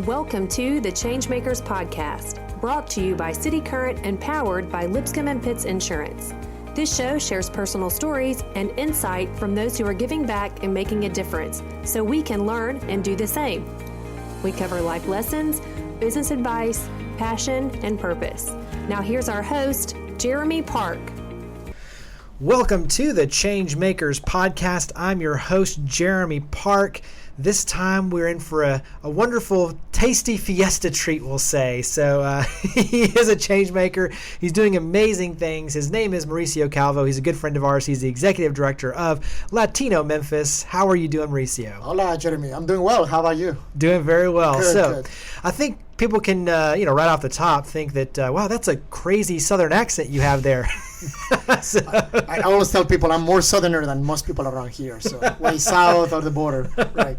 Welcome to the ChangeMakers Podcast, brought to you by cityCURRENT and powered by Lipscomb and Pitts Insurance. This show shares personal stories and insight from those who are giving back and making a difference, so we can learn and do the same. We cover life lessons, business advice, passion, and purpose. Now here's our host, Jeremy Park. Welcome to the ChangeMakers Podcast. I'm your host, Jeremy Park. This time we're in for a wonderful, tasty fiesta treat, we'll say. So he is a change maker. He's doing amazing things. His name is Mauricio Calvo. He's a good friend of ours. He's the executive director of Latino Memphis. How are you doing, Mauricio? Hola, Jeremy. I'm doing well. How about you? Doing very well. Good. I think people can, right off the top, think that, wow, that's a crazy Southern accent you have there. I always tell people I'm more Southerner than most people around here, so way south of the border. Right.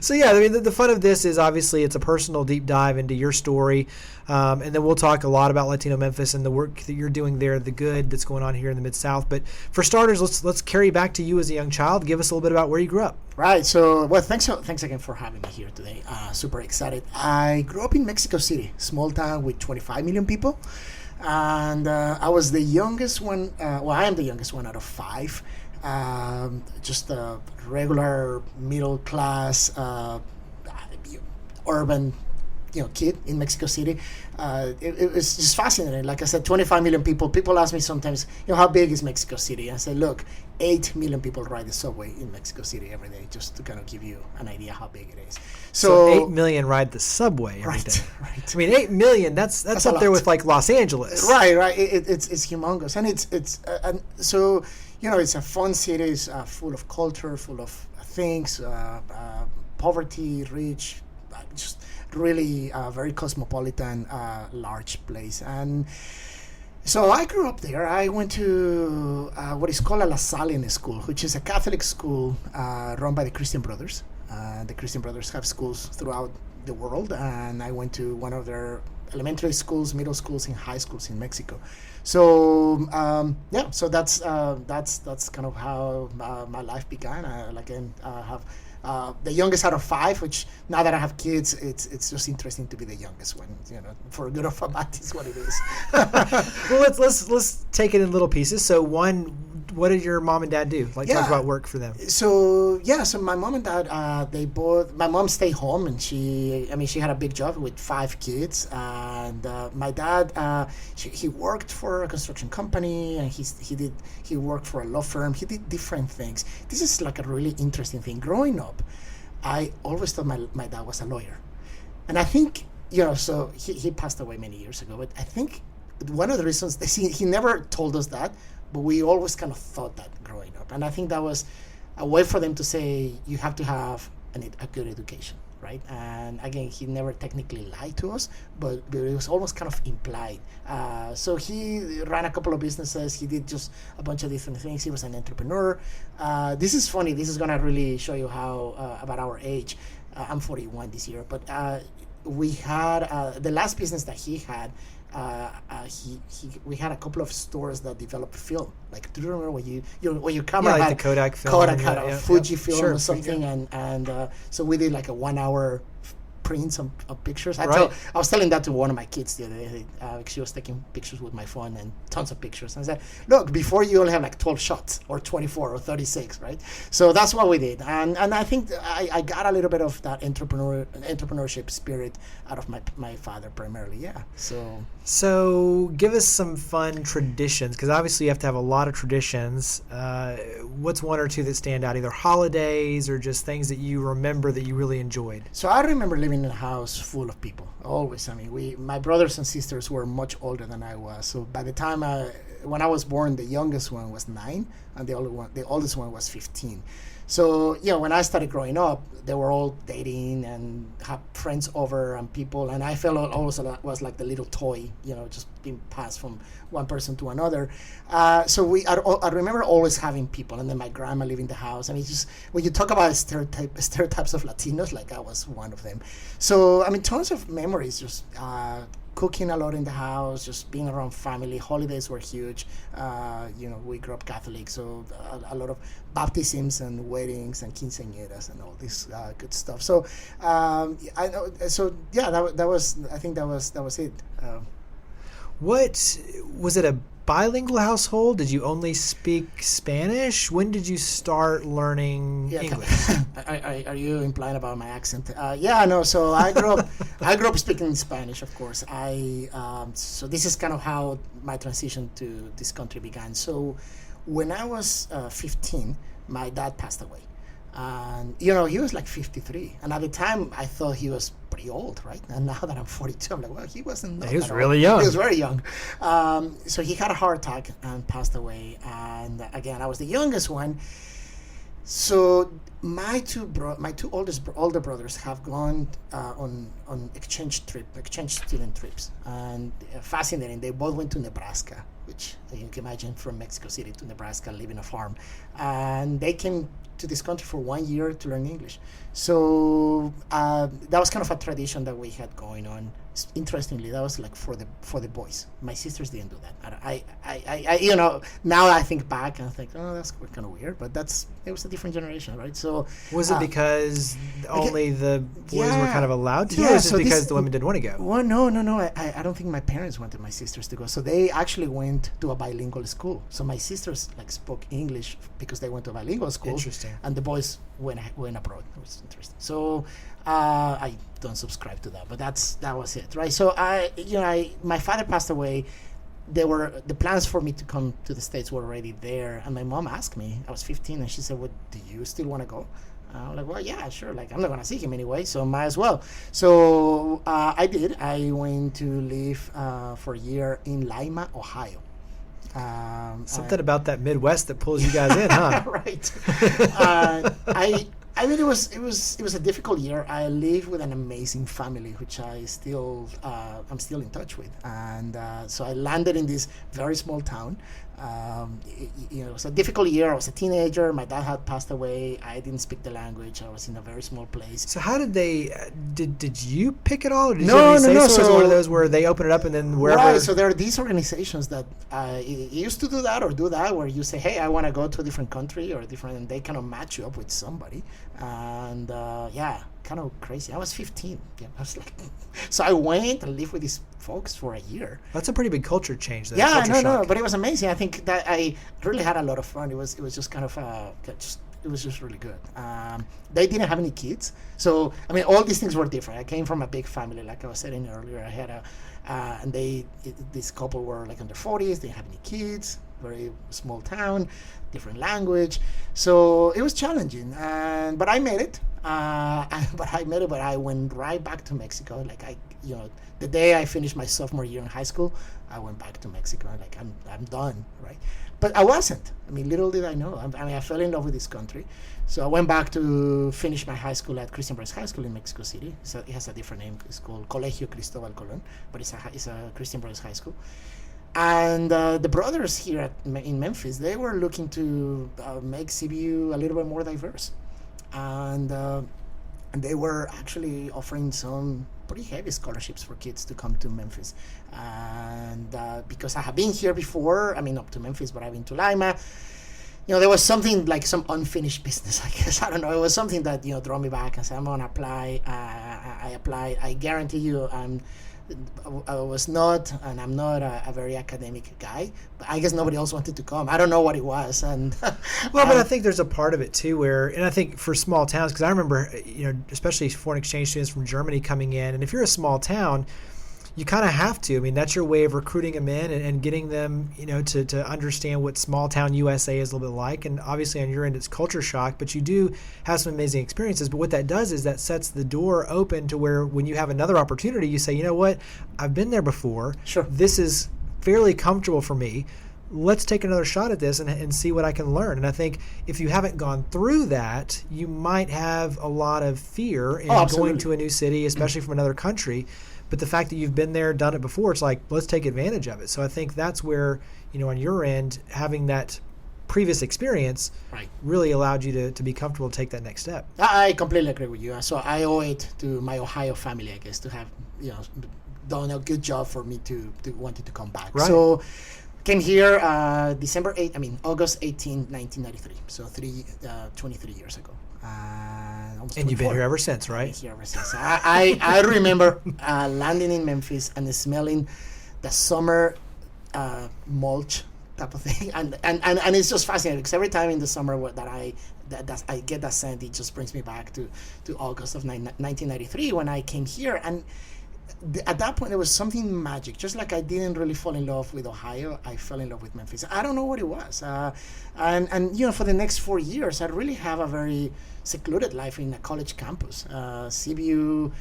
So yeah, I mean, the fun of this is obviously it's a personal deep dive into your story, and then we'll talk a lot about Latino Memphis and the work that you're doing there, the good that's going on here in the Mid-South. But for starters, let's carry back to you as a young child. Give us a little bit about where you grew up. Right. So, well, thanks again for having me here today. Super excited. I grew up in Mexico City, small town with 25 million people. And I was the youngest one. I am the youngest one out of five. Just a regular middle class urban, kid in Mexico City. It was just fascinating. Like I said, 25 million people. People ask me sometimes, how big is Mexico City? I say, look, 8 million people ride the subway in Mexico City every day, just to kind of give you an idea how big it is. So 8 million ride the subway every day. Right. I mean, 8 million, that's up there with like Los Angeles. Right. It's humongous. And it's a fun city. It's full of culture, full of things, poverty, rich, just really very cosmopolitan, large place. And so I grew up there. I went to what is called a La Salina school, which is a Catholic school run by the Christian Brothers. The Christian Brothers have schools throughout the world, and I went to one of their elementary schools, middle schools, and high schools in Mexico. So so that's kind of how my life began. I have the youngest out of five, which now that I have kids, it's just interesting to be the youngest one. For good or for bad, is what it is. Well, let's take it in little pieces. So what did your mom and dad do? Talk about work for them. So my mom and dad, my mom stayed home, and she had a big job with 5 kids, and my dad, he worked for a construction company, and he worked for a law firm. He did different things. This is like a really interesting thing. Growing up, I always thought my dad was a lawyer, and I think so he passed away many years ago. But I think one of the reasons he never told us that, but we always kind of thought that growing up. And I think that was a way for them to say, you have to have a good education, right? And again, he never technically lied to us, but it was almost kind of implied. So he ran a couple of businesses. He did just a bunch of different things. He was an entrepreneur. This is funny. This is going to really show you how about our age. I'm 41 this year, but we had the last business that he had. We had a couple of stores that developed film. Like, do you remember when your camera had the Kodak film? Kodak had a Fuji film or something, and so we did like a 1 hour prints of pictures. I was telling that to one of my kids the other day. She was taking pictures with my phone and tons of pictures. And I said, look, before you only have like 12 shots or 24 or 36, right? So that's what we did. And I think I got a little bit of that entrepreneurship spirit out of my father primarily, yeah. So give us some fun traditions, because obviously you have to have a lot of traditions. What's one or two that stand out, either holidays or just things that you remember that you really enjoyed? So I remember living in a house full of people, always. I mean, my brothers and sisters were much older than I was. So by the time when I was born, the youngest one was 9, and the oldest one was 15. So, when I started growing up, they were all dating and had friends over and people, and I felt also that was like the little toy, just being passed from one person to another. So I remember always having people, and then my grandma lived in the house. And it's just, when you talk about stereotypes of Latinos, like I was one of them. So, tons of memories, just cooking a lot in the house, just being around family. Holidays were huge. We grew up Catholic, so a lot of baptisms and weddings and quinceañeras and all this good stuff. So I know. So yeah, that was. I think that was it. What was it? A bilingual household? Did you only speak Spanish? When did you start learning English? Are you implying about my accent? No. So I grew up speaking Spanish, of course. So this is kind of how my transition to this country began. So when I was 15, my dad passed away. And, he was like 53. And at the time, I thought he was pretty old, right? And now that I'm 42, I'm like, well, he wasn't. He was really young. He was very young. So he had a heart attack and passed away. And again, I was the youngest one. So my two older brothers have gone on exchange student trips. And fascinating, they both went to Nebraska, which you can imagine, from Mexico City to Nebraska, living a farm. And they came to this country for 1 year to learn English. So that was kind of a tradition that we had going on. Interestingly, that was like for the boys. My sisters didn't do that. I now I think back and I think, oh, that's kind of weird, but it was a different generation, right? So was it because only the boys were kind of allowed to, or is it because the women didn't want to go? Well, no. I don't think my parents wanted my sisters to go, so they actually went to a bilingual school. So my sisters spoke English because they went to a bilingual school. Interesting. And the boys went abroad. It was interesting. So I don't subscribe to that, but that was it, right? So my father passed away. The plans for me to come to the States were already there, and my mom asked me. I was 15, and she said, "Well, do you still want to go?" I'm like, "Well, yeah, sure. Like, I'm not gonna see him anyway, so might as well." So I did. I went to live for a year in Lima, Ohio. Something about that Midwest that pulls you guys in, huh? Right. It was a difficult year. I live with an amazing family, which I'm still in touch with, and so I landed in this very small town. It was a difficult year. I was a teenager. My dad had passed away. I didn't speak the language. I was in a very small place. So how did they? Did you pick it all? Or did no. So it was one of those where they open it up and then wherever. Right. So there are these organizations that used to do that, where you say, "Hey, I want to go to a different country or different," and they kind of match you up with somebody. And kind of crazy. I was 15. Yeah, I was like, so I went and lived with these folks for a year. That's a pretty big culture change. No, but it was amazing. I think that I really had a lot of fun. It was just kind of it was just really good. They didn't have any kids, so I mean, all these things were different. I came from a big family, like I was saying earlier. I had this couple were like in their 40s. They didn't have any kids. Very small town, different language, so it was challenging. But I made it. But I went right back to Mexico. The day I finished my sophomore year in high school, I went back to Mexico. Like, I'm done, right? But I wasn't. I mean, little did I know. I fell in love with this country. So I went back to finish my high school at Christian Brothers High School in Mexico City. So it has a different name. It's called Colegio Cristobal Colon, but it's a Christian Brothers High School. And the brothers here in Memphis, they were looking to make CBU a little bit more diverse. And they were actually offering some pretty heavy scholarships for kids to come to Memphis. And because I have been here before, I mean, up to Memphis, but I've been to Lima, there was something like some unfinished business, I guess. I don't know. It was something that, drew me back and said, I'm going to apply. I applied. I guarantee you I was not, and I'm not a very academic guy, but I guess nobody else wanted to come. I don't know what it was. And well, but I think there's a part of it too where, and I think for small towns, because I remember, especially foreign exchange students from Germany coming in, and if you're a small town, you kind of have to. I mean, that's your way of recruiting them in and getting them, to understand what small town USA is a little bit like. And obviously on your end, it's culture shock, but you do have some amazing experiences. But what that does is that sets the door open to where when you have another opportunity, you say, you know what, I've been there before. Sure. This is fairly comfortable for me. Let's take another shot at this and see what I can learn. And I think if you haven't gone through that, you might have a lot of fear in going to a new city, especially from another country. But the fact that you've been there, done it before, it's like, let's take advantage of it. So I think that's where, on your end, having that previous experience really allowed you to be comfortable to take that next step. I completely agree with you. So I owe it to my Ohio family, I guess, to have, done a good job for me to wanted to come back. Right. So came here August 18, 1993. So 23 years ago. And you've been here ever since, right? Here ever since. I remember landing in Memphis and smelling the summer mulch type of thing, and it's just fascinating because every time in the summer that I get that scent, it just brings me back to August of 1993 when I came here. And at that point, there was something magic. Just like I didn't really fall in love with Ohio, I fell in love with Memphis. I don't know what it was. And for the next 4 years, I really have a very secluded life in a college campus. CBU,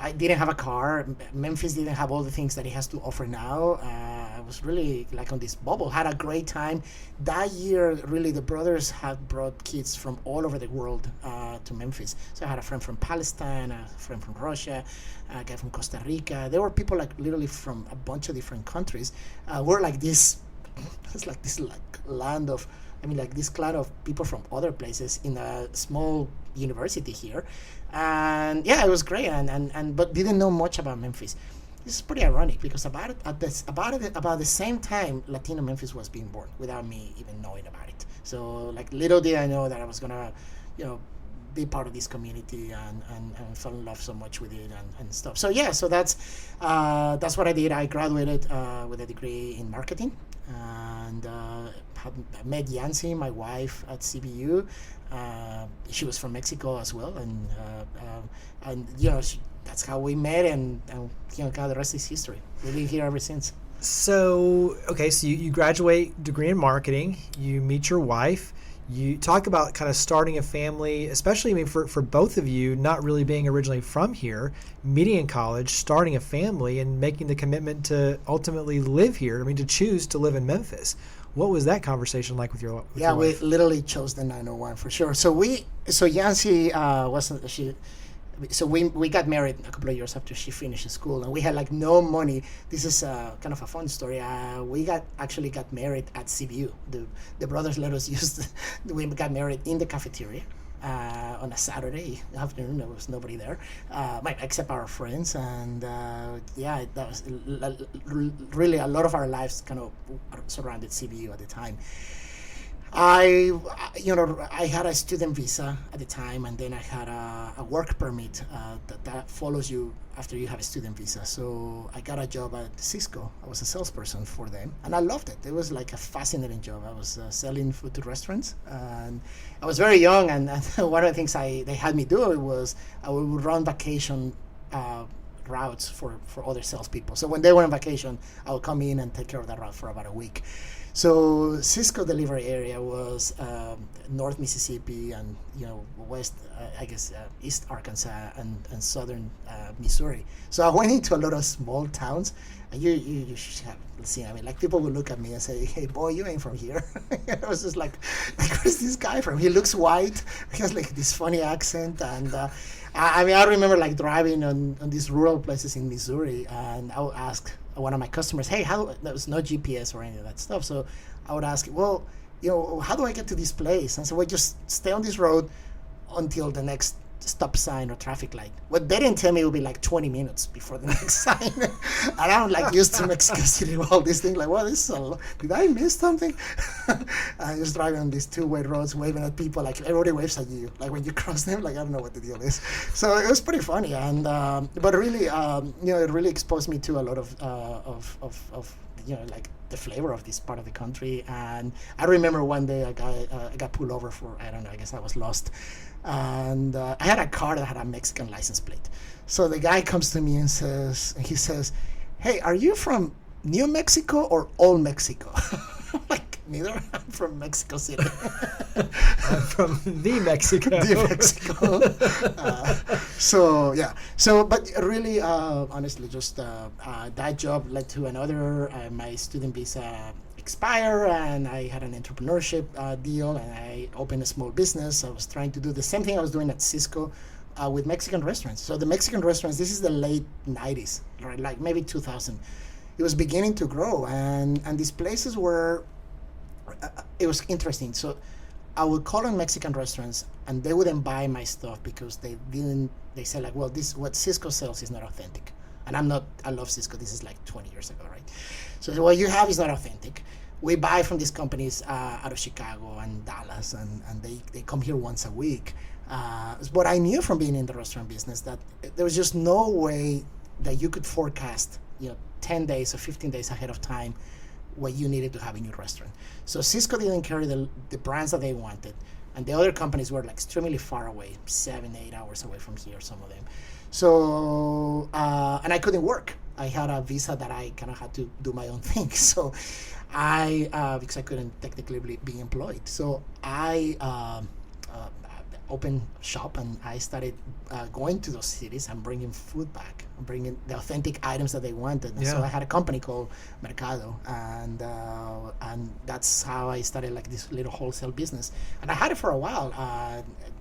I didn't have a car. Memphis didn't have all the things that it has to offer now. I was really like on this bubble, had a great time. That year, really, the brothers had brought kids from all over the world to Memphis. So I had a friend from Palestine, a friend from Russia, a guy from Costa Rica. There were people like literally from a bunch of different countries. We're like this, it's like this land of, this cloud of people from other places in a small university here. And yeah, it was great, but didn't know much about Memphis. This is pretty ironic because about the same time, Latino Memphis was being born without me even knowing about it. So like little did I know that I was gonna, be part of this community and fell in love so much with it and stuff. So yeah, so that's what I did. I graduated with a degree in marketing and met Yancy, my wife, at CBU. She was from Mexico as well, and that's how we met, and kind of the rest is history. We've been here ever since. So you graduate degree in marketing, you meet your wife, you talk about kind of starting a family, especially for both of you not really being originally from here, meeting in college, starting a family, and making the commitment to ultimately live here. to choose to live in Memphis. What was that conversation like with your wife? Yeah, we literally chose the 901 for sure. So Yancy we got married a couple of years after she finished school, and we had like no money. This is kind of a fun story. We actually got married at CBU. The brothers let us we got married in the cafeteria. On a Saturday afternoon. There was nobody there, except our friends, and that was really a lot of our lives kind of surrounded CBU at the time. I had a student visa at the time, and then I had a work permit that follows you after you have a student visa. So I got a job at Cisco. I was a salesperson for them, and I loved it. It was like a fascinating job. I was selling food to restaurants, and I was very young. And one of the things they had me do was I would run vacation routes for other salespeople. So when they were on vacation, I would come in and take care of that route for about a week. So Cisco delivery area was North Mississippi and West, East Arkansas and Southern Missouri. So I went into a lot of small towns, and you should have seen. People would look at me and say, "Hey, boy, you ain't from here." I was just like, "Where's this guy from? He looks white. He has like this funny accent." And I remember like driving on these rural places in Missouri, and I would ask one of my customers, "Hey, there was no GPS or any of that stuff." So I would ask, "Well, how do I get to this place?" And so we just stay on this road until the next stop sign or traffic light. What they didn't tell me it would be like 20 minutes before the next sign. And I'm like used to Mexico City, all these things like, well, this is did I miss something? I just driving on these two-way roads, waving at people, like everybody waves at you. Like when you cross them, like I don't know what the deal is. So it was pretty funny, and but really, it really exposed me to a lot of the flavor of this part of the country. And I remember one day I got pulled over for, I don't know, I guess I was lost. And I had a car that had a Mexican license plate. So the guy comes to me and says, "Hey, are you from New Mexico or Old Mexico?" I'm like, neither. I'm from Mexico City. I'm from the Mexico. The Mexico. But really, honestly, just that job led to another. My student visa expire, and I had an entrepreneurship deal, and I opened a small business. I was trying to do the same thing I was doing at Cisco with Mexican restaurants. So the Mexican restaurants, this is the late 90s, right? Like maybe 2000. It was beginning to grow, and these places were, it was interesting. So I would call on Mexican restaurants, and they wouldn't buy my stuff because they said like, well, this what Cisco sells is not authentic. And I love Cisco. This is like 20 years ago, right? So what you have is not authentic. We buy from these companies out of Chicago and Dallas, and they come here once a week. But I knew from being in the restaurant business that there was just no way that you could forecast, 10 days or 15 days ahead of time what you needed to have in your restaurant. So Cisco didn't carry the brands that they wanted, and the other companies were like extremely far away, 7-8 hours away from here, some of them. So and I couldn't work. I had a visa that I kind of had to do my own thing. So because I couldn't technically be employed. So I opened shop, and I started going to those cities and bringing food back, bringing the authentic items that they wanted. And so I had a company called Mercado, and that's how I started like this little wholesale business. And I had it for a while.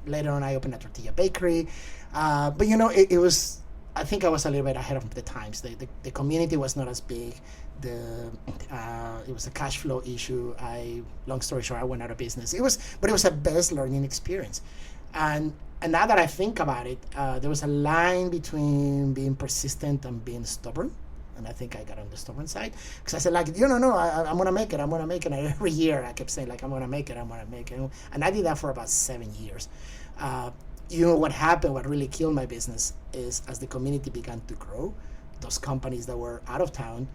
Later on, I opened a tortilla bakery, but it was. I think I was a little bit ahead of the times. The community was not as big. It was a cash flow issue. Long story short, I went out of business. It was a best learning experience. And now that I think about it, there was a line between being persistent and being stubborn. And I think I got on the stubborn side, because I said, like, I'm going to make it. I'm going to make it. And every year I kept saying, like, I'm going to make it. I'm going to make it. And I did that for about 7 years. What happened, what really killed my business is as the community began to grow, those companies that were out of town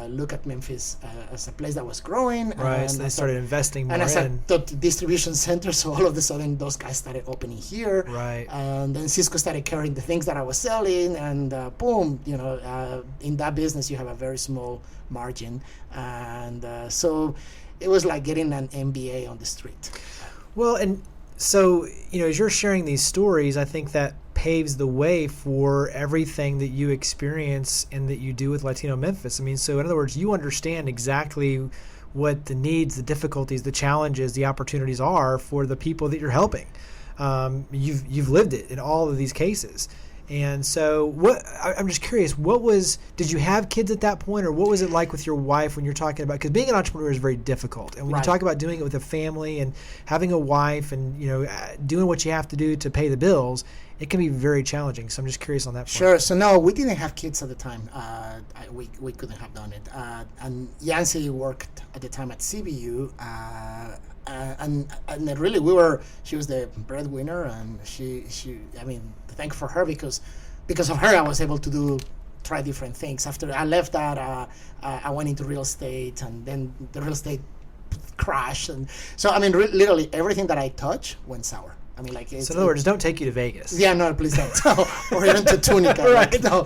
look at Memphis as a place that was growing. Right, so they started investing more in. And as in. a distribution center, so all of a sudden those guys started opening here. Right. And then Cisco started carrying the things that I was selling, and boom, in that business you have a very small margin. And so it was like getting an MBA on the street. Well, and so, as you're sharing these stories, I think that paves the way for everything that you experience and that you do with Latino Memphis. I mean, so in other words, you understand exactly what the needs, the difficulties, the challenges, the opportunities are for the people that you're helping. You've lived it in all of these cases. And so I'm just curious, did you have kids at that point, or what was it like with your wife when you're talking about, because being an entrepreneur is very difficult. And when you talk about doing it with a family and having a wife and, doing what you have to do to pay the bills, it can be very challenging. So I'm just curious on that point. Sure. So no, we didn't have kids at the time. We couldn't have done it. And Yancy worked at the time at CBU. And really she was the breadwinner, and she thank for her, because of her I was able to try different things. After I left that, I went into real estate, and then the real estate crashed, and so literally everything that I touched went sour. So in other words, don't take you to Vegas. Yeah, no, please don't. Or even to Tunica. Right. No.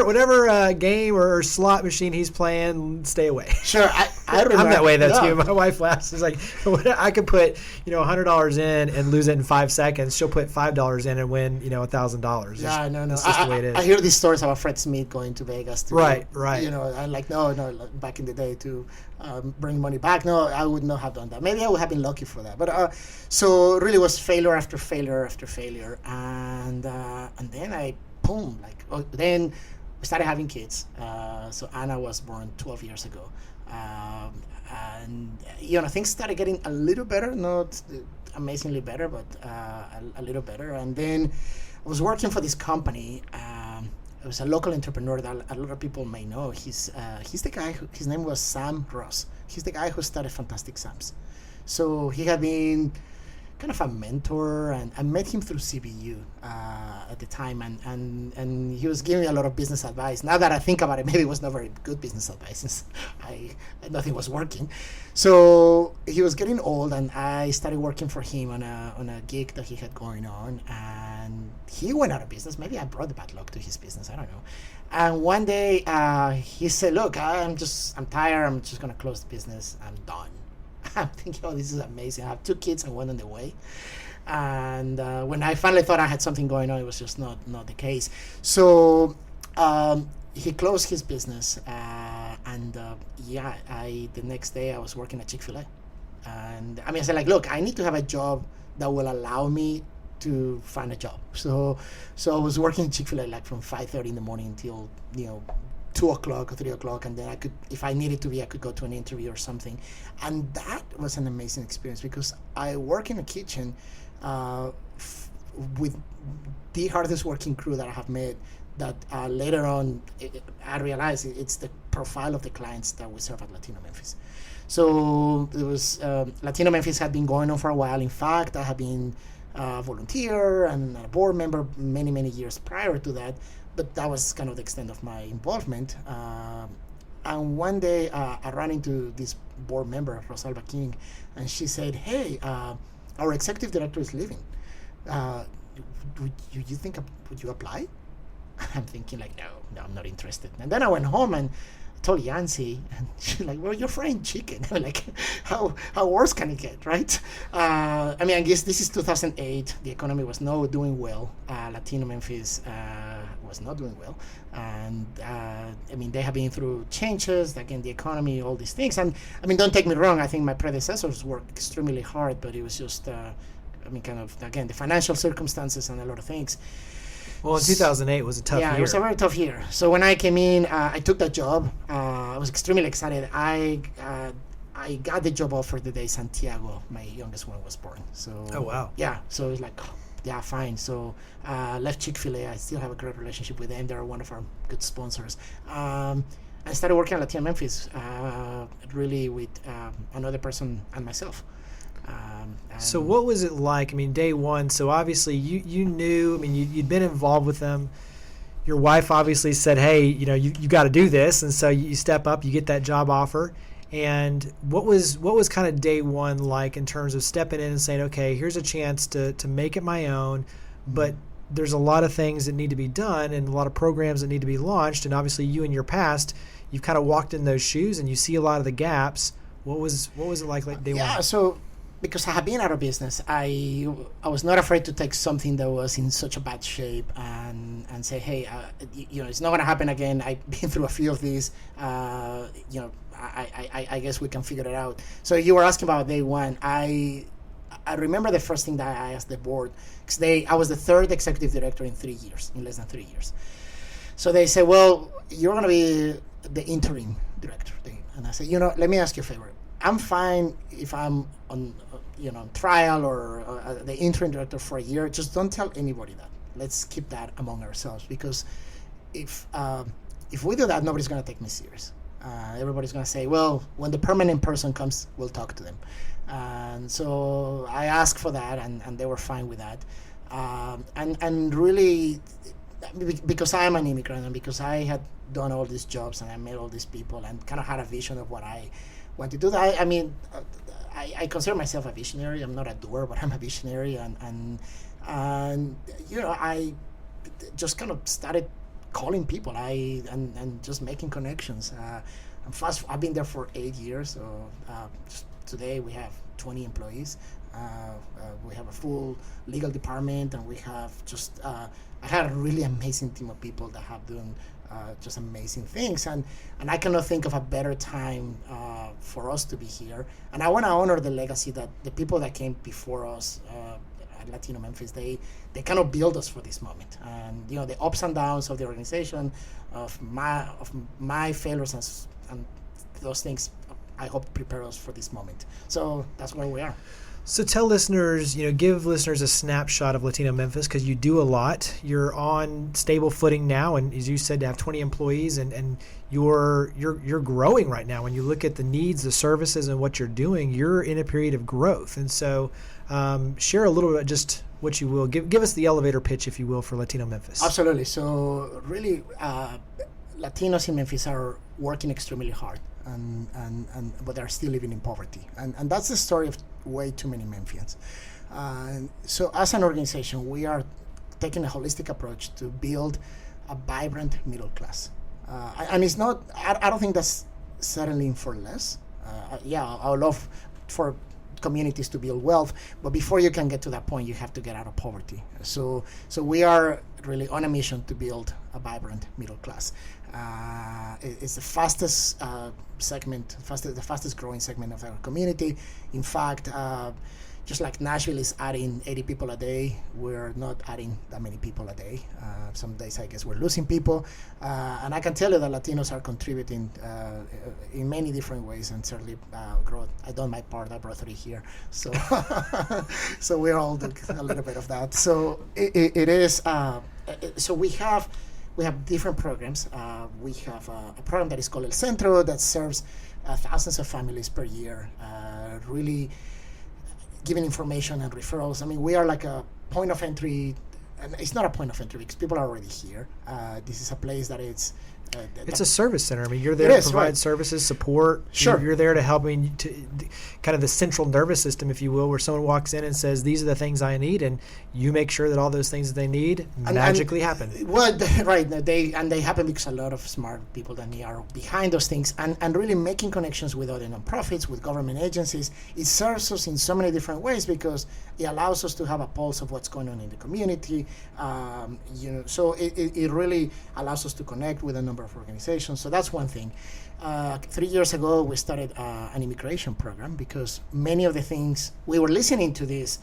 whatever game or slot machine he's playing, stay away. Sure, I remember. I'm that way too. My wife laughs. It's like, I could put $100 in and lose it in 5 seconds. She'll put $5 in and win $1,000. Yeah, no. That's just the way it is. I hear these stories about Fred Smith going to Vegas. Right. I'm like, no, back in the day to bring money back. No, I would not have done that. Maybe I would have been lucky for that. But so really was failure after failure after failure, and then then we started having kids. So Anna was born 12 years ago, and things started getting a little better, not amazingly better, but a little better. And then I was working for this company. It was a local entrepreneur that a lot of people may know. He's the guy his name was Sam Ross. He's the guy who started Fantastic Sam's. So he had been kind of a mentor, and I met him through CBU at the time, and he was giving me a lot of business advice. Now that I think about it, maybe it was not very good business advice, since nothing was working. So he was getting old, and I started working for him on a gig that he had going on, and he went out of business. Maybe I brought the bad luck to his business, I don't know. And one day he said, look, I'm tired, I'm just going to close the business, I'm done. I'm thinking, this is amazing. I have 2 kids and one on the way. And when I finally thought I had something going on, it was just not the case. So he closed his business, and the next day I was working at Chick-fil-A. And I said, look, I need to have a job that will allow me to find a job. So I was working at Chick-fil-A from 5:30 in the morning until 2 o'clock or 3 o'clock, and then I could, if I needed to be, I could go to an interview or something. And that was an amazing experience, because I work in a kitchen with the hardest working crew that I have met. That later on, I realized it's the profile of the clients that we serve at Latino Memphis. So it was Latino Memphis had been going on for a while. In fact, I have been a volunteer and a board member many years prior to that, but that was kind of the extent of my involvement. And one day I ran into this board member, Rosalba King, and she said, "Hey, our executive director is leaving. Would you apply?" I'm thinking like, no, I'm not interested. And then I went home and told Yancy, and she's like, "Well, you're frying chicken." I'm like, how worse can it get, right? I guess this is 2008. The economy was not doing well. Latino Memphis was not doing well. And, they have been through changes, again, the economy, all these things. And, don't take me wrong. I think my predecessors worked extremely hard, but it was just, again, the financial circumstances and a lot of things. Well, in 2008 was a tough year. Yeah, it was a very tough year. So when I came in, I took that job. I was extremely excited. I got the job offer the day Santiago, my youngest one, was born. So. Oh, wow. Yeah, so it's like, yeah, fine. So left Chick-fil-A. I still have a great relationship with them. They're one of our good sponsors. I started working at Latino Memphis, really with another person and myself. So what was it like? Day one, so obviously you knew, you'd been involved with them. Your wife obviously said, "Hey, you got to do this." And so you step up, you get that job offer. And what was kind of day one like in terms of stepping in and saying, "Okay, here's a chance to make it my own, but there's a lot of things that need to be done and a lot of programs that need to be launched." And obviously you in your past, you've kind of walked in those shoes and you see a lot of the gaps. What was it like day one? Yeah, so because I have been out of business, I was not afraid to take something that was in such a bad shape and say, "Hey, it's not going to happen again. I've been through a few of these. I guess we can figure it out." So you were asking about day one. I remember the first thing that I asked the board, because I was the third executive director in less than 3 years. So they said, "Well, you're going to be the interim director." And I said, "Let me ask you a favor. I'm fine if I'm on trial or the interim director for a year. Just don't tell anybody that. Let's keep that among ourselves, because if we do that, nobody's going to take me serious. Everybody's going to say, well, when the permanent person comes, we'll talk to them." And so I asked for that, and they were fine with that. And really, because I am an immigrant and because I had done all these jobs and I met all these people and kind of had a vision of what I want to do. I consider myself a visionary. I'm not a doer, but I'm a visionary. And I just kind of started calling people and just making connections. I've been there for 8 years. So today we have 20 employees. We have a full legal department, and we have I had a really amazing team of people that have done just amazing things, and I cannot think of a better time for us to be here. And I want to honor the legacy that the people that came before us at Latino Memphis, they kind of build us for this moment. And the ups and downs of the organization, of my failures and those things, I hope prepare us for this moment. So that's where we are. So tell listeners, give listeners a snapshot of Latino Memphis, because you do a lot. You're on stable footing now, and as you said, to have 20 employees, and you're growing right now. When you look at the needs, the services, and what you're doing, you're in a period of growth. And so share a little bit, just what you will. Give us the elevator pitch, if you will, for Latino Memphis. Absolutely. So really, Latinos in Memphis are working extremely hard, but they're still living in poverty. And that's the story of way too many Memphians. So as an organization, we are taking a holistic approach to build a vibrant middle class. And it's not, I don't think that's settling for less. I would love for communities to build wealth, but before you can get to that point, you have to get out of poverty. So we are really on a mission to build a vibrant middle class. It's the fastest the fastest growing segment of our community. In fact, just like Nashville is adding 80 people a day, we're not adding that many people a day. Some days, I guess, we're losing people. And I can tell you that Latinos are contributing in many different ways and certainly growth. I done my part. I brought 3 here. So so we're all doing a little bit of that. So it is, so we have different programs. We have a program that is called El Centro that serves thousands of families per year, really giving information and referrals. I mean, we are like a point of entry, and it's not a point of entry because people are already here. This is a place that it's a service center. I mean, you're there to provide services, support. Sure. You're there to help kind of the central nervous system, if you will, where someone walks in and says, these are the things I need, and you make sure that all those things that they need magically happen. Well, right. They happen because a lot of smart people than me are behind those things and really making connections with other nonprofits, with government agencies. It serves us in so many different ways because it allows us to have a pulse of what's going on in the community. So it really allows us to connect with a number of organizations. So that's one thing. 3 years ago, we started an immigration program because many of the things we were listening to these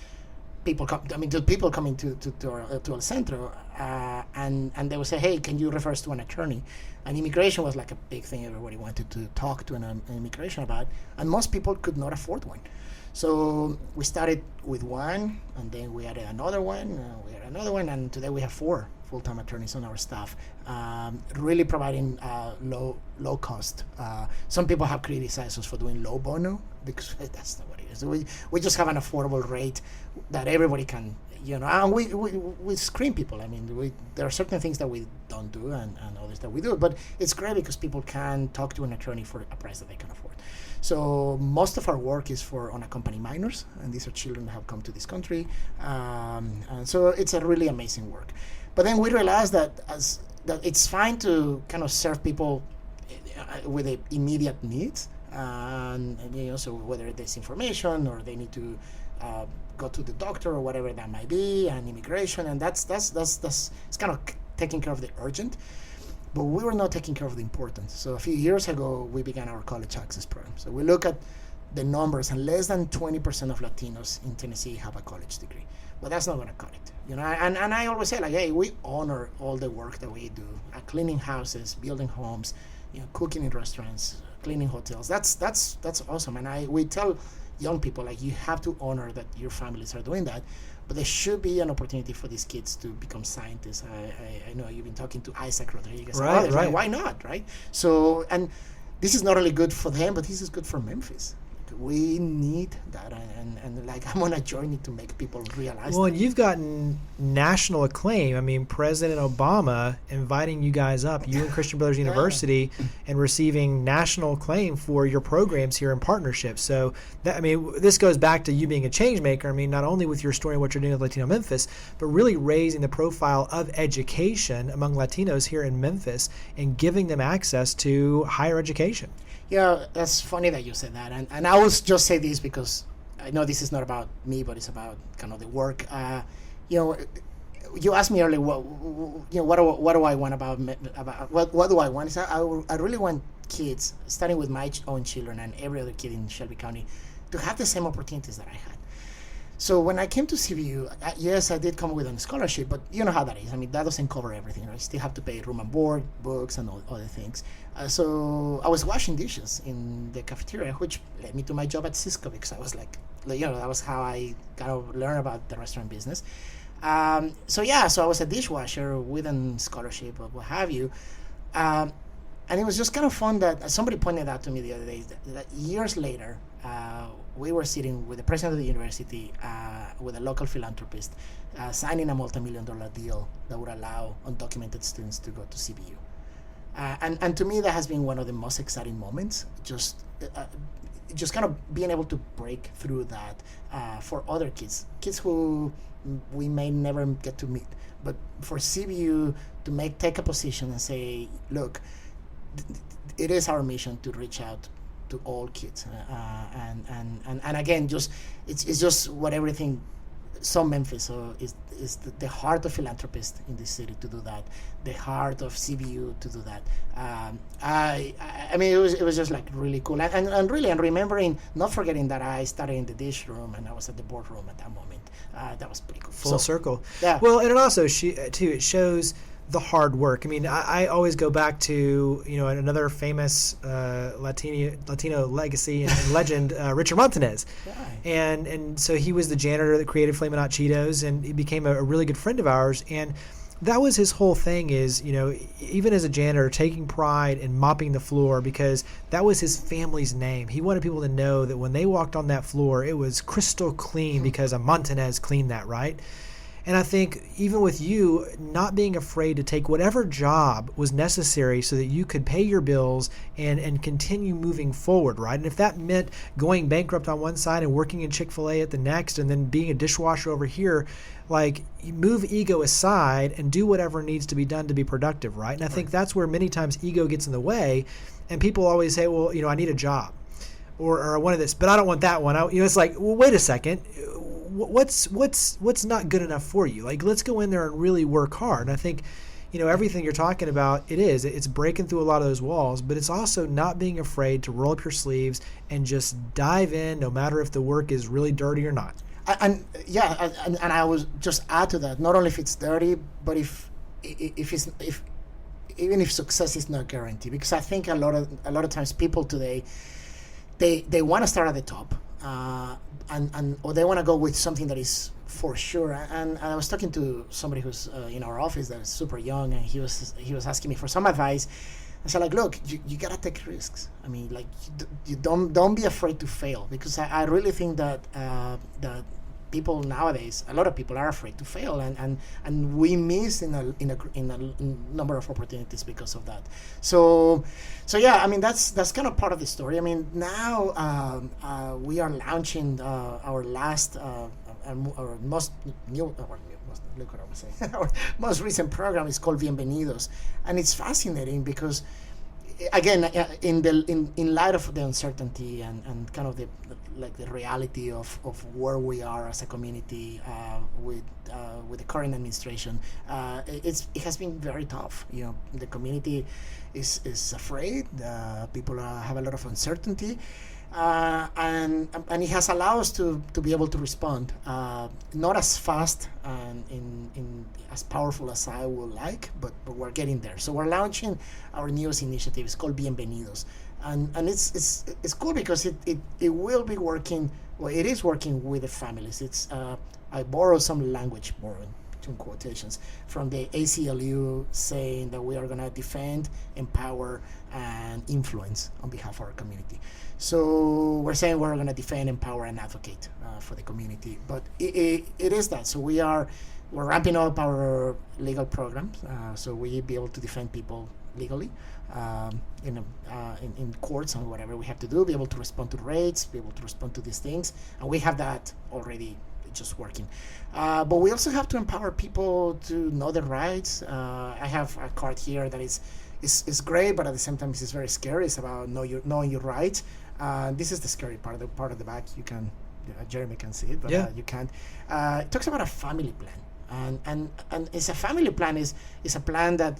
people, people coming to El Centro, and they would say, hey, can you refer us to an attorney? And immigration was like a big thing everybody wanted to talk to an immigration about, and most people could not afford one. So we started with one, and then we added another one, and today we have 4 full-time attorneys on our staff, really providing low cost. Some people have criticized us for doing low bono because that's not what it is. We just have an affordable rate that everybody can, and we screen people. I mean, there are certain things that we don't do and others that we do, but it's great because people can talk to an attorney for a price that they can afford. So most of our work is for unaccompanied minors, and these are children that have come to this country, and so it's a really amazing work. But then we realized that it's fine to kind of serve people with the immediate needs, and so whether there's information or they need to go to the doctor or whatever that might be, and immigration, and that's it's kind of taking care of the urgent. But we were not taking care of the important. So a few years ago, we began our college access program. So we look at the numbers, and less than 20% of Latinos in Tennessee have a college degree. Well, that's not going to cut it, And I always say, like, hey, we honor all the work that we do, cleaning houses, building homes, cooking in restaurants, cleaning hotels. That's awesome. And we tell young people, like, you have to honor that your families are doing that. But there should be an opportunity for these kids to become scientists. I know you've been talking to Isaac Rodriguez. Right. Like, why not, right? So, and this is not only good for them, but this is good for Memphis. We need that, and like, I'm on a journey to make people realize well, that. And you've gotten national acclaim. I mean, President Obama inviting you guys up, you and Christian Brothers University, and receiving national acclaim for your programs here in partnership. So, this goes back to you being a change maker. I mean, not only with your story and what you're doing with Latino Memphis, but really raising the profile of education among Latinos here in Memphis and giving them access to higher education. Yeah, that's funny that you said that, and I will just say this because I know this is not about me, but it's about kind of the work. You asked me earlier, what do I want about what do I want? So I really want kids, starting with my own children and every other kid in Shelby County, to have the same opportunities that I had. So when I came to CBU, yes, I did come with a scholarship, but you know how that is. I mean, that doesn't cover everything. I still have to pay room and board, books, and all other things. So I was washing dishes in the cafeteria, which led me to my job at Cisco, because I was like, that was how I kind of learned about the restaurant business. So I was a dishwasher with a scholarship or what have you. And it was just kind of fun that somebody pointed out to me the other day that years later, we were sitting with the president of the university, with a local philanthropist, signing a multi-million-dollar deal that would allow undocumented students to go to CBU. And to me, that has been one of the most exciting moments, just kind of being able to break through that for other kids who we may never get to meet. But for CBU to take a position and say, look, it is our mission to reach out to all kids, and again, it's just what everything so Memphis is the heart of philanthropists in this city to do that, the heart of CBU to do that. I mean, it was just like really cool, and really, and remembering, not forgetting that I started in the dish room and I was at the boardroom at that moment. That was pretty cool. Full circle. Yeah. Well, and it also it shows the hard work. I mean, I always go back to another famous Latino legacy and legend, Richard Montanez, and so he was the janitor that created Flamin' Hot Cheetos, and he became a really good friend of ours. And that was his whole thing, is even as a janitor, taking pride in mopping the floor, because that was his family's name. He wanted people to know that when they walked on that floor, it was crystal clean because a Montanez cleaned that, right? And I think even with you, not being afraid to take whatever job was necessary so that you could pay your bills and continue moving forward, right? And if that meant going bankrupt on one side and working in Chick-fil-A at the next, and then being a dishwasher over here, like, you move ego aside and do whatever needs to be done to be productive, right? And I think that's where many times ego gets in the way, and people always say, well, I need a job, or I wanted this, but I don't want that one. It's like, well, wait a second. What's not good enough for you? Like, let's go in there and really work hard. And I think, everything you're talking about, it's breaking through a lot of those walls, but it's also not being afraid to roll up your sleeves and just dive in, no matter if the work is really dirty or not. And I would just add to that, not only if it's dirty, but if even if success is not guaranteed, because I think a lot of times people today, they want to start at the top. Or they want to go with something that is for sure. And I was talking to somebody who's in our office that is super young, and he was asking me for some advice. I said, like, look, you gotta take risks. I mean, like, you don't be afraid to fail, because I really think that that people nowadays, a lot of people are afraid to fail, and we miss in a number of opportunities because of that. So yeah, I mean, that's kind of part of the story. I mean, now we are launching our last our most our most recent program is called Bienvenidos, and it's fascinating because, again, in light of the uncertainty and kind of the reality of where we are as a community with the current administration, it has been very tough. The community is afraid. People have a lot of uncertainty, and it has allowed us to be able to respond, not as fast and in as powerful as I would like, but we're getting there. So we're launching our newest initiative. It's called Bienvenidos, and it's cool because it will be working. Well, it is working with the families. It's I borrow some language, between quotations, from the ACLU, saying that we are going to defend, empower, and influence on behalf of our community. So we're saying we're going to defend, empower, and advocate for the community. But it is that. So we're ramping up our legal programs, so we be able to defend people legally in courts and whatever we have to do, be able to respond to raids, be able to respond to these things, and we have that already just working. But we also have to empower people to know their rights. I have a card here that is great, but at the same time it's very scary. It's about knowing your rights. This is the scary part of the back. You can, Jeremy can see it, but you can't. It talks about a family plan. And it's a family plan is a plan that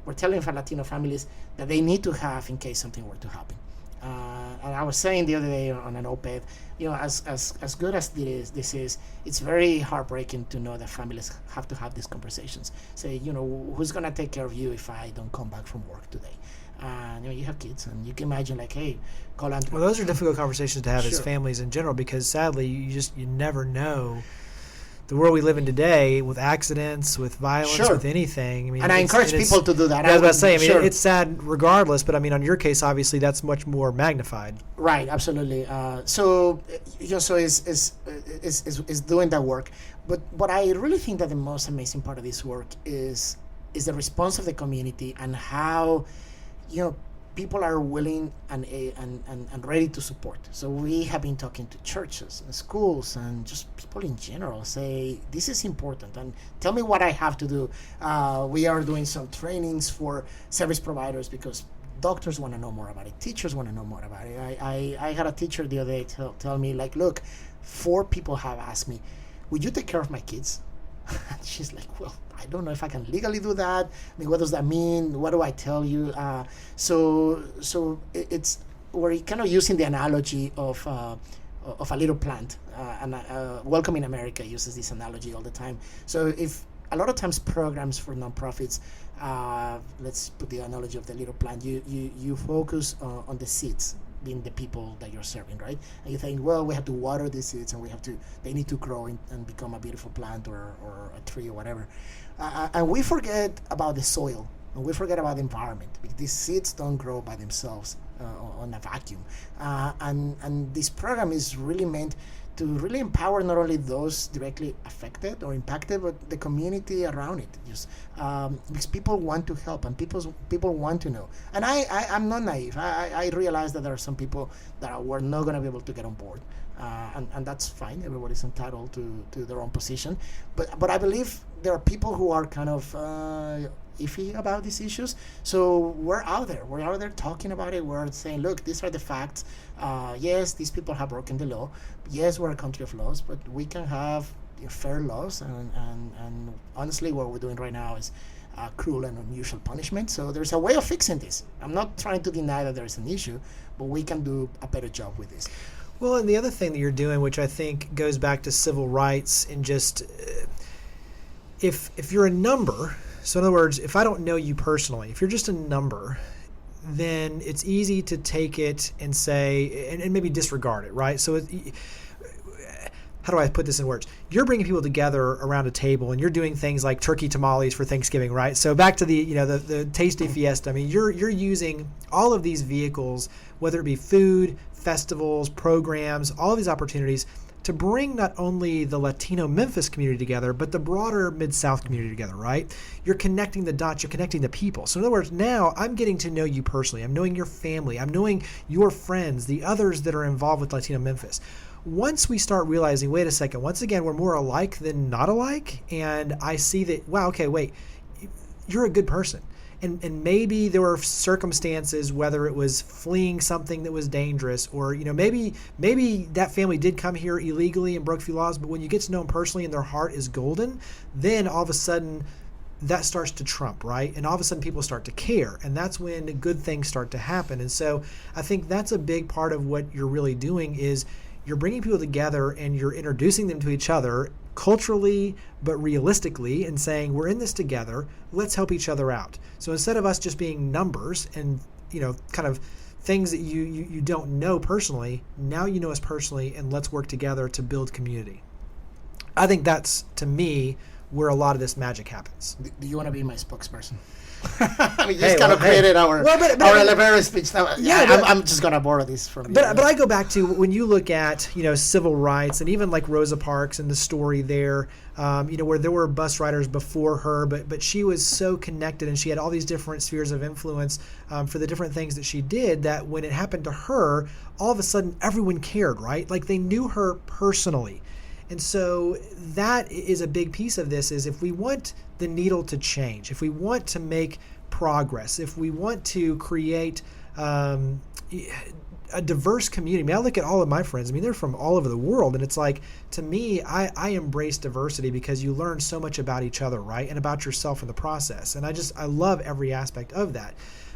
we're telling for Latino families that they need to have in case something were to happen. And I was saying the other day on an op-ed, as good as this is, it's very heartbreaking to know that families have to have these conversations. Say, who's gonna take care of you if I don't come back from work today? And you have kids, and you can imagine, like, hey, call on. Well, those are difficult conversations to have as families in general, because sadly, you never know. The world we live in today, with accidents, with violence, with anything. I mean, and I encourage people to do that. I was about to say, it's sad regardless, but I mean, on your case, obviously, that's much more magnified. Right, absolutely. So is doing that work. But what I really think that the most amazing part of this work is the response of the community, and how, people are willing and ready to support. So we have been talking to churches and schools and just people in general, say, this is important, and tell me what I have to do. We are doing some trainings for service providers, because doctors want to know more about it. Teachers want to know more about it. I had a teacher the other day tell me, like, look, 4 people have asked me, would you take care of my kids? She's like, well, I don't know if I can legally do that. I mean, what does that mean? What do I tell you? So it's, we're kind of using the analogy of a little plant. And Welcome in America uses this analogy all the time. So if a lot of times programs for nonprofits, let's put the analogy of the little plant, you focus on the seeds, being the people that you're serving, right? And you think, well, we have to water the seeds and they need to grow and become a beautiful plant or a tree or whatever. And we forget about the soil, and we forget about the environment, because these seeds don't grow by themselves on a vacuum. And this program is really meant to really empower not only those directly affected or impacted, but the community around it. Just because people want to help and people want to know. And I'm not naive. I realize that there are some people that were not going to be able to get on board, and that's fine. Everybody's entitled to their own position. But I believe there are people who are kind of iffy about these issues. So we're out there. We're out there talking about it. We're saying, look, these are the facts. Yes, these people have broken the law. Yes, we're a country of laws, but we can have fair laws. And honestly, what we're doing right now is cruel and unusual punishment. So there's a way of fixing this. I'm not trying to deny that there's an issue, but we can do a better job with this. Well, and the other thing that you're doing, which I think goes back to civil rights and just if you're a number. So in other words, if I don't know you personally, if you're just a number, then it's easy to take it and say, and maybe disregard it, right? So how do I put this in words? You're bringing people together around a table, and you're doing things like turkey tamales for Thanksgiving, right? So back to the tasty fiesta. I mean, you're using all of these vehicles, whether it be food, festivals, programs, all of these opportunities to bring not only the Latino Memphis community together, but the broader Mid-South community together, right? You're connecting the dots, you're connecting the people. So in other words, now I'm getting to know you personally. I'm knowing your family. I'm knowing your friends, the others that are involved with Latino Memphis. Once we start realizing, wait a second, once again, we're more alike than not alike, and I see that, wow, okay, wait, you're a good person. And maybe there were circumstances, whether it was fleeing something that was dangerous, or maybe that family did come here illegally and broke a few laws. But when you get to know them personally and their heart is golden, then all of a sudden that starts to trump, right? And all of a sudden people start to care, and that's when good things start to happen. And so I think that's a big part of what you're really doing is you're bringing people together and you're introducing them to each other culturally but realistically and saying, we're in this together, let's help each other out. So instead of us just being numbers and kind of things that you don't know personally, now you know us personally, and let's work together to build community. I think that's, to me, where a lot of this magic happens. Do you want to be my spokesperson? We just kind of created our elevator speech. I'm just going to borrow this from you. But I go back to when you look at civil rights, and even like Rosa Parks and the story there, where there were bus riders before her, but she was so connected and she had all these different spheres of influence for the different things that she did, that when it happened to her, all of a sudden everyone cared, right? Like they knew her personally. And so that is a big piece of this, is if we want the needle to change, if we want to make progress, if we want to create a diverse community. I mean, I look at all of my friends. I mean, they're from all over the world. And it's like, to me, I embrace diversity because you learn so much about each other, right? And about yourself in the process. And I love every aspect of that.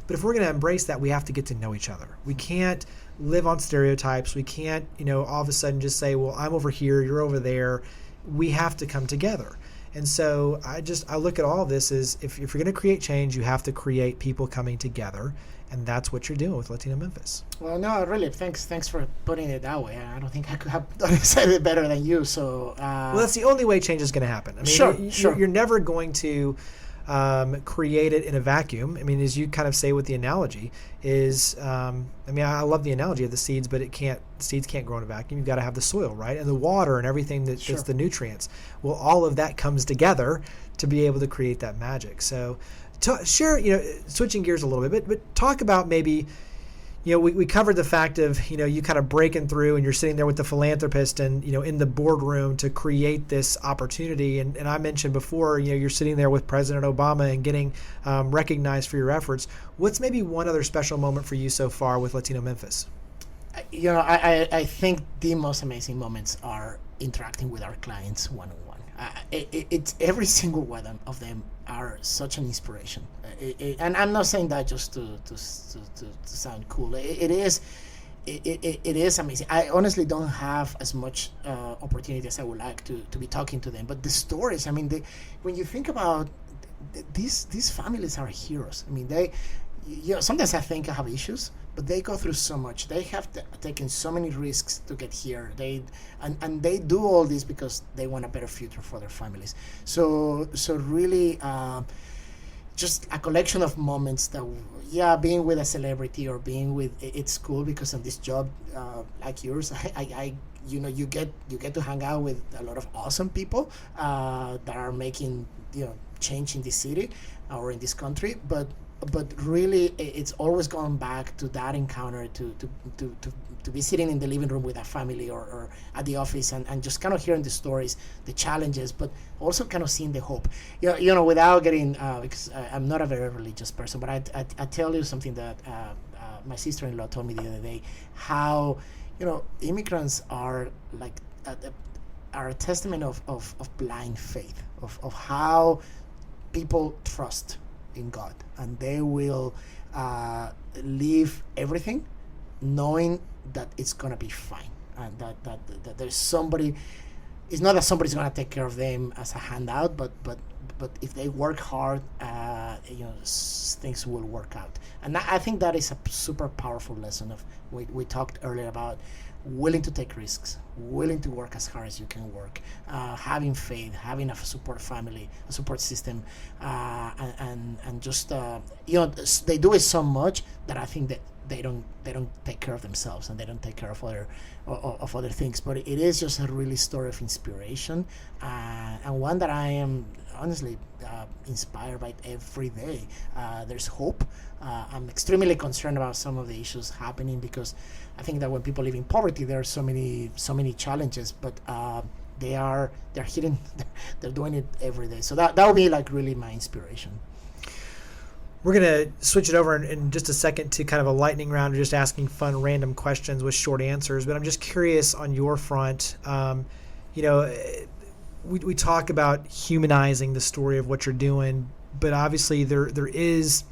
But if we're going to embrace that, we have to get to know each other. We can't live on stereotypes. We can't, all of a sudden just say, well, I'm over here, you're over there. We have to come together. And so I look at all of this as if you're going to create change, you have to create people coming together. And that's what you're doing with Latino Memphis. Well, no, really, thanks for putting it that way. I don't think I could have said it better than you. So, well, that's the only way change is going to happen. I mean, sure. You're never going to create it in a vacuum. I mean, as you kind of say with the analogy is, I love the analogy of the seeds, but seeds can't grow in a vacuum. You've got to have the soil, right? And the water and everything that's the nutrients. Well, all of that comes together to be able to create that magic. So share, switching gears a little bit, but talk about maybe, we covered the fact of, you kind of breaking through and you're sitting there with the philanthropist and, in the boardroom to create this opportunity. And I mentioned before, you're sitting there with President Obama and getting recognized for your efforts. What's maybe one other special moment for you so far with Latino Memphis? I think the most amazing moments are interacting with our clients one-on-one. It's every single one of them are such an inspiration. And I'm not saying that just to sound cool. It is amazing. I honestly don't have as much opportunity as I would like to be talking to them. But the stories, I mean, when you think about these families are heroes. I mean, sometimes I think I have issues, but they go through so much. They have taken so many risks to get here. They do all this because they want a better future for their families. So really, just a collection of moments that, being with a celebrity or being with, it's cool because of this job like yours. You get to hang out with a lot of awesome people that are making change in this city or in this country, but really it's always going back to that encounter to be sitting in the living room with a family or at the office and just kind of hearing the stories, the challenges, but also kind of seeing the hope. Without getting because I'm not a very religious person, but I tell you something that my sister-in-law told me the other day, how immigrants are like are a testament of blind faith, of how people trust in God, and they will leave everything knowing that it's gonna be fine, and that there's somebody. It's not that somebody's gonna take care of them as a handout, but if they work hard, things will work out. And I think that is a super powerful lesson of we talked earlier about willing to take risks, willing to work as hard as you can work, having faith, having a support family, a support system, and just they do it so much that I think that they don't take care of themselves and they don't take care of other things. But it is just a really story of inspiration, and one that I am honestly inspired by every day. There's hope. I'm extremely concerned about some of the issues happening because I think that when people live in poverty, there are so many challenges, but they're hitting, they're doing it every day. So that would be like really my inspiration. We're going to switch it over in just a second to kind of a lightning round, or just asking fun random questions with short answers. But I'm just curious on your front, we talk about humanizing the story of what you're doing, but obviously there is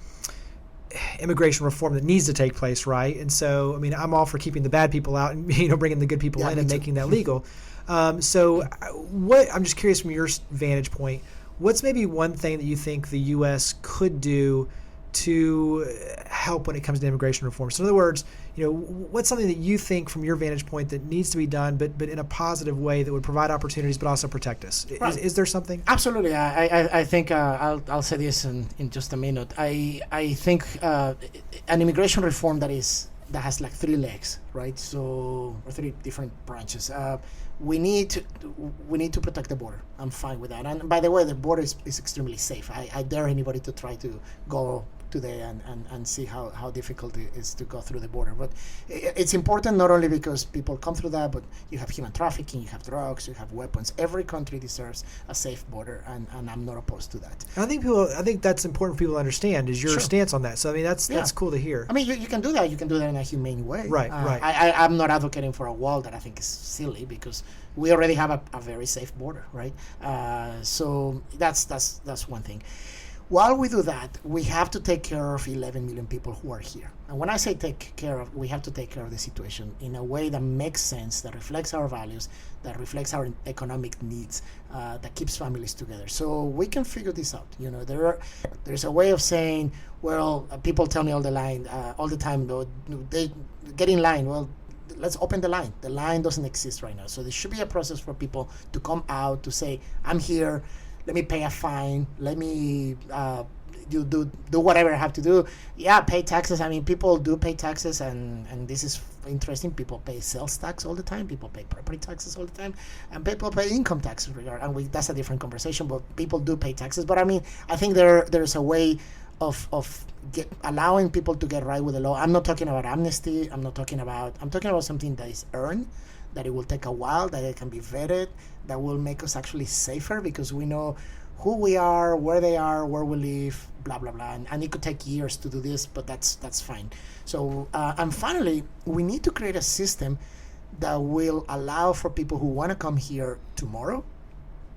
immigration reform that needs to take place, right? And so, I mean, I'm all for keeping the bad people out and bringing the good people in and making that legal. I'm just curious from your vantage point, what's maybe one thing that you think the U.S. could do to help when it comes to immigration reform? So in other words, what's something that you think from your vantage point that needs to be done, but in a positive way that would provide opportunities but also protect us? Right. Is there something? Absolutely. I think I'll say this in just a minute. I think an immigration reform that has like three legs, right? So, or three different branches. We need to protect the border. I'm fine with that. And by the way, the border is extremely safe. I dare anybody to try to go today and see how difficult it is to go through the border. But it's important not only because people come through that, but you have human trafficking, you have drugs, you have weapons. Every country deserves a safe border, and I'm not opposed to that. I think that's important for people to understand is your stance on that. So I mean that's cool to hear. I mean you can do that. You can do that in a humane way. Right. Right. I'm not advocating for a wall that I think is silly because we already have a very safe border, right? So that's one thing. While we do that, we have to take care of 11 million people who are here. And when I say take care of, we have to take care of the situation in a way that makes sense, that reflects our values, that reflects our economic needs, that keeps families together. So we can figure this out. There's a way of saying, well, people tell me all the time, they get in line. Well, let's open the line. The line doesn't exist right now. So there should be a process for people to come out to say, I'm here. Let me pay a fine. Let me do whatever I have to do. Yeah, pay taxes. I mean, people do pay taxes, and this is interesting. People pay sales tax all the time. People pay property taxes all the time, and people pay income tax. And that's a different conversation. But people do pay taxes. But I mean, I think there's a way of allowing people to get right with the law. I'm not talking about amnesty. I'm talking about something that is earned, that it will take a while, that it can be vetted, that will make us actually safer, because we know who we are, where they are, where we live, blah blah blah, and it could take years to do this, but that's fine. So and finally, we need to create a system that will allow for people who want to come here tomorrow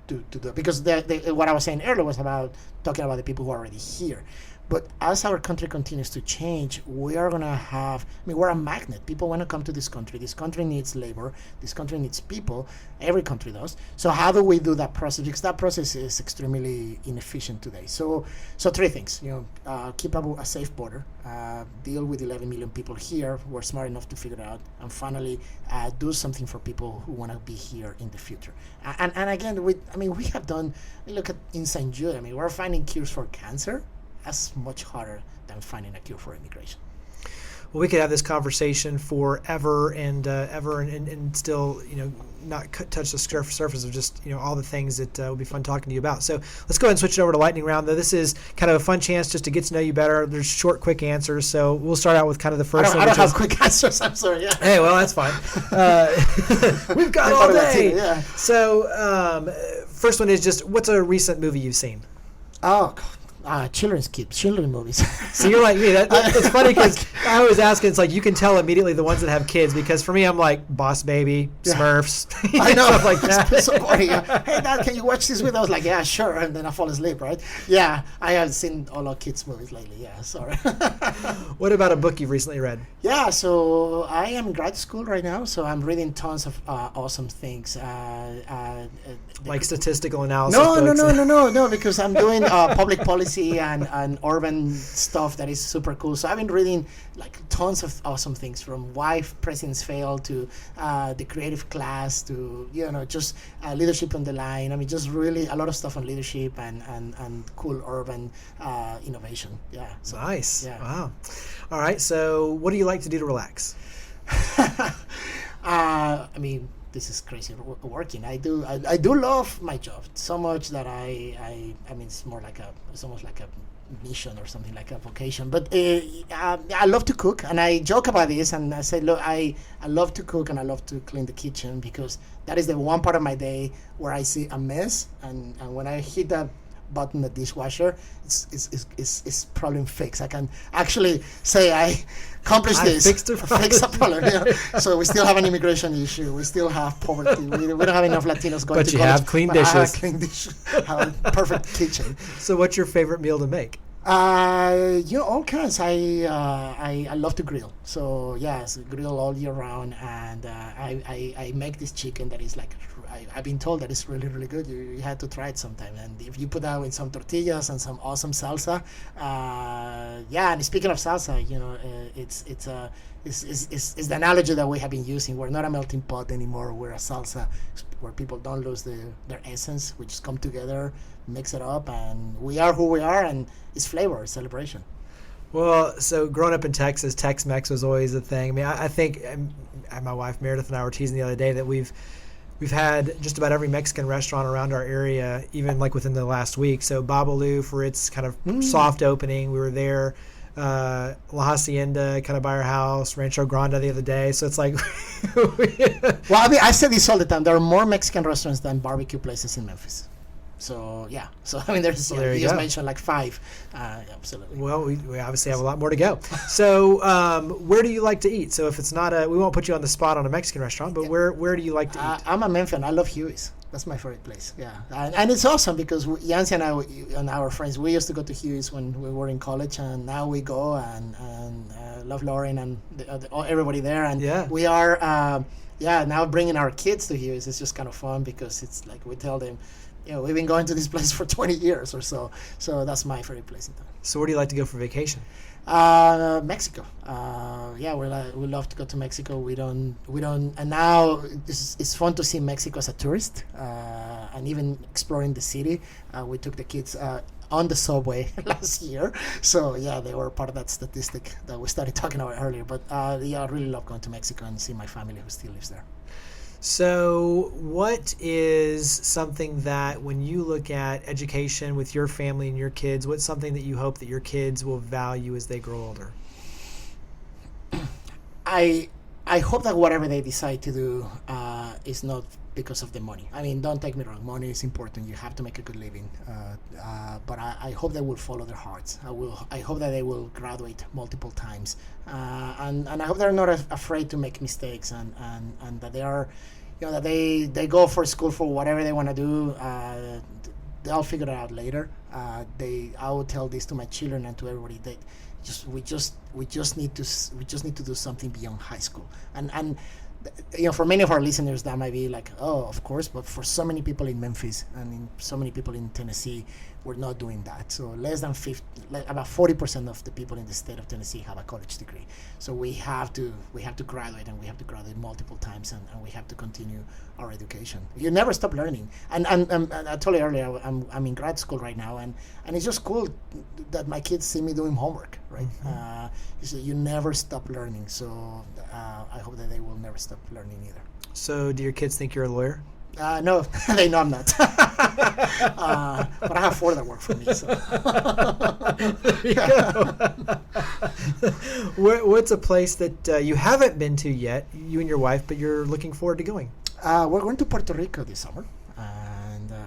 to do it. Because what I was saying earlier was about talking about the people who are already here. But as our country continues to change, we are going to have, we're a magnet. People want to come to this country. This country needs labor. This country needs people. Every country does. So how do we do that process? Because that process is extremely inefficient today. So three things, keep a safe border, deal with 11 million people here who are smart enough to figure it out, and finally do something for people who want to be here in the future. And again, we have done, look at in St. Jude, we're finding cures for cancer. That's much harder than finding a cure for immigration. Well, we could have this conversation forever and ever, and still, not touch the surface of just all the things that would be fun talking to you about. So let's go ahead and switch it over to lightning round. Though this is kind of a fun chance just to get to know you better. There's short, quick answers. So we'll start out with kind of the first one. I don't have quick answers. I'm sorry. Yeah. Hey, well, that's fine. We've got all day. Yeah. So first one is just, what's a recent movie you've seen? Oh, God. Children's movies. So you're like me. It's funny because I always ask, it's like you can tell immediately the ones that have kids, because for me, I'm like Boss Baby, Smurfs, I know, stuff like that. It's so funny. Hey, Dad, can you watch this with us? I was like, yeah, sure, and then I fall asleep, right? Yeah, I have seen all our kids' movies lately. Yeah, sorry. What about a book you've recently read? Yeah, so I am in grad school right now, so I'm reading tons of awesome things. Like statistical analysis books? No, because I'm doing public policy and urban stuff that is super cool. So I've been reading like tons of awesome things, from Why Presidents Fail to The Creative Class to just Leadership on the Line. Just really a lot of stuff on leadership and cool urban innovation. Yeah. So, nice. Yeah. Wow. All right. So what do you like to do to relax? This is crazy working. I do love my job so much that it's almost like a mission or something, like a vocation. But I love to cook, and I joke about this, and I say, look, I love to cook and I love to clean the kitchen, because that is the one part of my day where I see a mess, and when I hit that button, the dishwasher, it's problem fixed. I can actually say I accomplished this. Fixed a problem. Yeah. So we still have an immigration issue. We still have poverty. We don't have enough Latinos going to college. But you have clean dishes. I have clean dishes. Have a perfect kitchen. So what's your favorite meal to make? All kinds. I love to grill. So yes, grill all year round, and I make this chicken that is like, I've been told that it's really, really good. You had to try it sometime. And if you put that in some tortillas and some awesome salsa, and speaking of salsa, it's the analogy that we have been using. We're not a melting pot anymore. We're a salsa where people don't lose their essence. We just come together, mix it up, and we are who we are, and it's flavor, it's celebration. Well, so growing up in Texas, Tex-Mex was always a thing. I think my wife Meredith and I were teasing the other day that we've had just about every Mexican restaurant around our area, even like within the last week. So Babalu for its kind of soft opening, we were there. La Hacienda, kind of by our house, Rancho Grande the other day. So it's like, well, I say this all the time. There are more Mexican restaurants than barbecue places in Memphis. So yeah, there's you just mentioned like 5. Absolutely. Well, we obviously have a lot more to go. So where do you like to eat? So if it's not we won't put you on the spot on a Mexican restaurant, but where do you like to eat? I'm a Memphian. I love Huey's. That's my favorite place. Yeah, and it's awesome because Yancy and I and our friends, we used to go to Huey's when we were in college, and now we go and love Lauren and everybody there, and we are now bringing our kids to Huey's. It's just kind of fun because it's like we tell them, we've been going to this place for 20 years or so. So that's my favorite place in town. So where do you like to go for vacation? Mexico. We love to go to Mexico. We don't, and now it's fun to see Mexico as a tourist, and even exploring the city. We took the kids on the subway last year. So yeah, they were part of that statistic that we started talking about earlier. But I really love going to Mexico and see my family who still lives there. So what is something that when you look at education with your family and your kids, what's something that you hope that your kids will value as they grow older? I hope that whatever they decide to do, is not because of the money. I mean, don't take me wrong. Money is important. You have to make a good living. But I hope they will follow their hearts. I hope that they will graduate multiple times. And I hope they're not afraid to make mistakes and that they are, that they go for school for whatever they want to do. They'll figure it out later. I will tell this to my children and to everybody that we just need to do something beyond high school. And for many of our listeners that might be like, oh, of course, but for so many people in Memphis and so many people in Tennessee, we're not doing that. So less than about 40% of the people in the state of Tennessee have a college degree. So we have to graduate, and we have to graduate multiple times, and we have to continue our education. You never stop learning. And I told you earlier, I'm in grad school right now, and it's just cool that my kids see me doing homework, right? So you never stop learning. So I hope that they will never stop learning either. So do your kids think you're a lawyer? No, they know I'm not. But I have 4 that work for me. So. There you go. What's a place that you haven't been to yet, you and your wife, but you're looking forward to going? We're going to Puerto Rico this summer.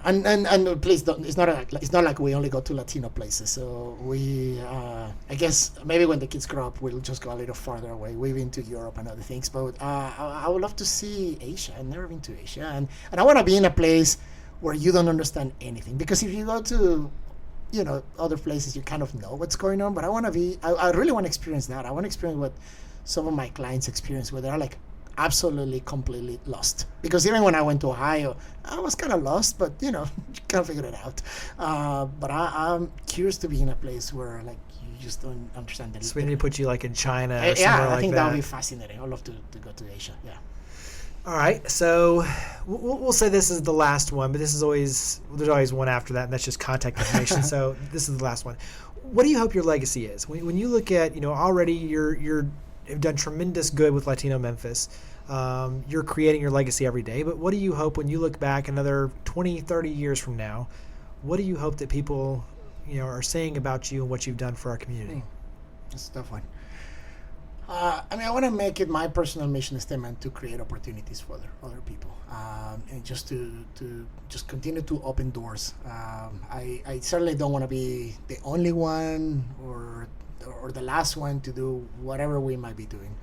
And please don't. It's not like we only go to Latino places. So we, I guess maybe when the kids grow up, we'll just go a little farther away. We've been to Europe and other things, but I would love to see Asia. I've never been to Asia, and I want to be in a place where you don't understand anything. Because if you go to, other places, you kind of know what's going on. But I really want to experience that. I want to experience what some of my clients experience, where they're like absolutely completely lost. Because even when I went to Ohio, I was kind of lost, but you can't figure it out. But I'm curious to be in a place where like you just don't understand the. So we need to put you like in China or somewhere I like think that. That would be fascinating. I'd love to go to Asia. Yeah. All right, so we'll say this is the last one, but there's always one after that, and that's just contact information. So this is the last one. What do you hope your legacy is? When you look at, already you've done tremendous good with Latino Memphis. You're creating your legacy every day, but what do you hope when you look back another 20, 30 years from now? What do you hope that people, are saying about you and what you've done for our community? That's a tough one. I want to make it my personal mission statement to create opportunities for other people, and just to just continue to open doors. I certainly don't want to be the only one or the last one to do whatever we might be doing.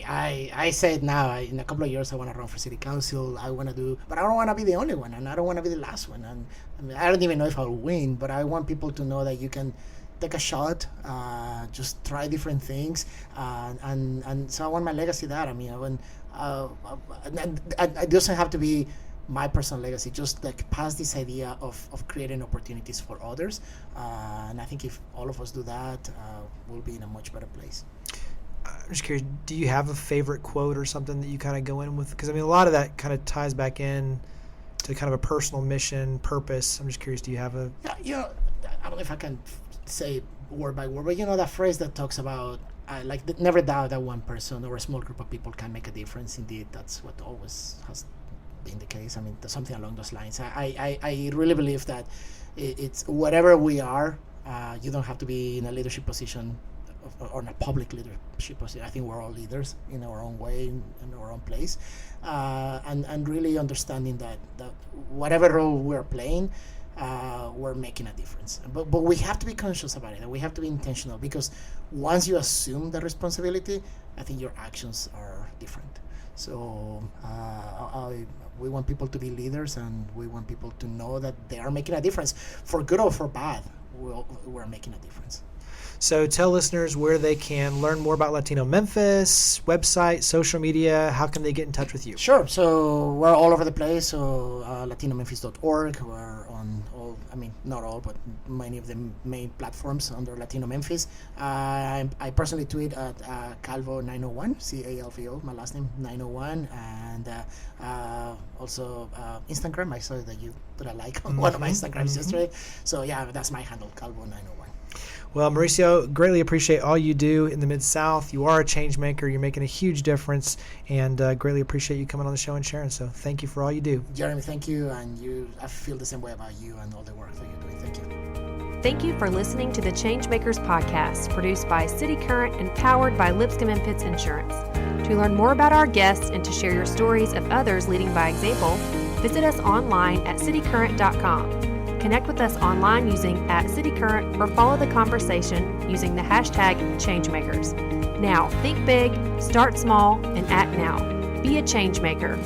I say it now. In a couple of years, I want to run for city council. But I don't want to be the only one, and I don't want to be the last one. And I don't even know if I'll win, but I want people to know that you can take a shot, just try different things, and so I want my legacy that. It doesn't have to be my personal legacy, just like pass this idea of creating opportunities for others, and I think if all of us do that, we'll be in a much better place. I'm just curious, do you have a favorite quote or something that you kind of go in with? Because a lot of that kind of ties back in to kind of a personal mission, purpose. I'm just curious, do you have a... Yeah, I don't know if I can say word by word, but that phrase that talks about never doubt that one person or a small group of people can make a difference. Indeed, that's what always has been the case. Something along those lines. I really believe that it's whatever we are, you don't have to be in a leadership position or in a public leadership position. I think we're all leaders in our own way, in our own place, and really understanding that whatever role we're playing, we're making a difference. But we have to be conscious about it, and we have to be intentional, because once you assume the responsibility, I think your actions are different. So we want people to be leaders, and we want people to know that they are making a difference, for good or for bad. We're making a difference. So tell listeners where they can learn more about Latino Memphis, website, social media. How can they get in touch with you? Sure. So we're all over the place. So latinomemphis.org. We're on all, not all, but many of the main platforms under Latino Memphis. I personally tweet at Calvo901, CALVO, my last name, 901. And also Instagram. I saw that you put a like on one of my Instagrams yesterday. So yeah, that's my handle, Calvo901. Well, Mauricio, greatly appreciate all you do in the Mid-South. You are a change maker. You're making a huge difference, and greatly appreciate you coming on the show and sharing. So thank you for all you do. Jeremy, thank you. And I feel the same way about you and all the work that you're doing. Thank you. Thank you for listening to the ChangeMakers Podcast, produced by CityCURRENT and powered by Lipscomb & Pitts Insurance. To learn more about our guests and to share your stories of others leading by example, visit us online at citycurrent.com. Connect with us online using @citycurrent or follow the conversation using the hashtag ChangeMakers. Now, think big, start small, and act now. Be a change maker.